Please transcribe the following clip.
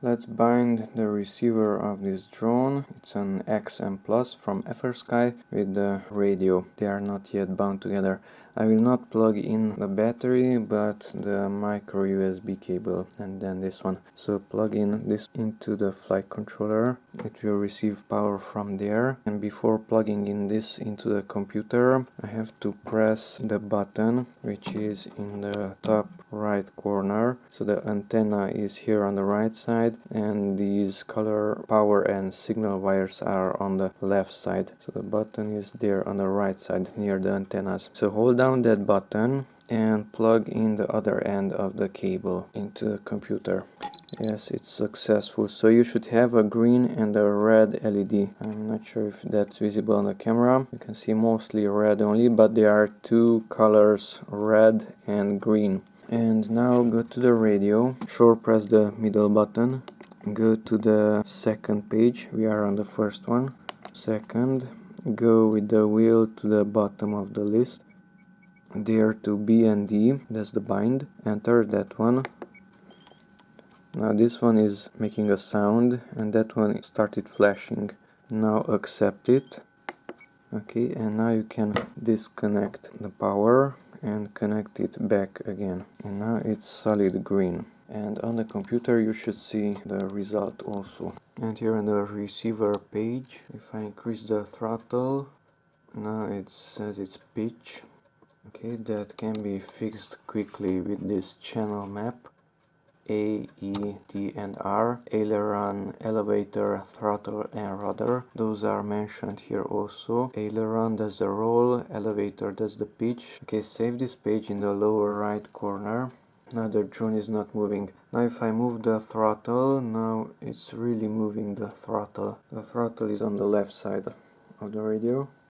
Let's bind the receiver of this drone. It's an XM Plus from FrSky with the radio. They are not yet bound together. I will not plug in the battery, but the micro USB cable, and then this one. So plug in this into the flight controller. It will receive power from there. And before plugging in this into the computer, I have to press the button, which is in the top right corner. So the antenna is here on the right side, and these color power and signal wires are on the left side. So the button is there on the right side near the antennas. So hold down that button and plug in the other end of the cable into the computer. Yes, it's successful. So you should have a green and a red LED. I'm not sure if that's visible on the camera. You can see mostly red only, but there are two colors, red and green. And now go to the radio, short press the middle button, go to the second page. We are on the first one. Second, go with the wheel to the bottom of the list. There to B and D, that's the bind. Enter that one. Now this one is making a sound and that one started flashing. Now accept it. Okay, and now you can disconnect the power and connect it back again. And now it's solid green. And on the computer you should see the result also. And here on the receiver page, if I increase the throttle, now it says it's pitch. Okay, that can be fixed quickly with this channel map. A, E, D and R, aileron, elevator, throttle and rudder. Those are mentioned here also. Aileron does the roll, elevator does the pitch. Okay, save this page in the lower right corner. Now the drone is not moving. Now if I move the throttle, now it's really moving the throttle. The throttle is on the left side of the radio.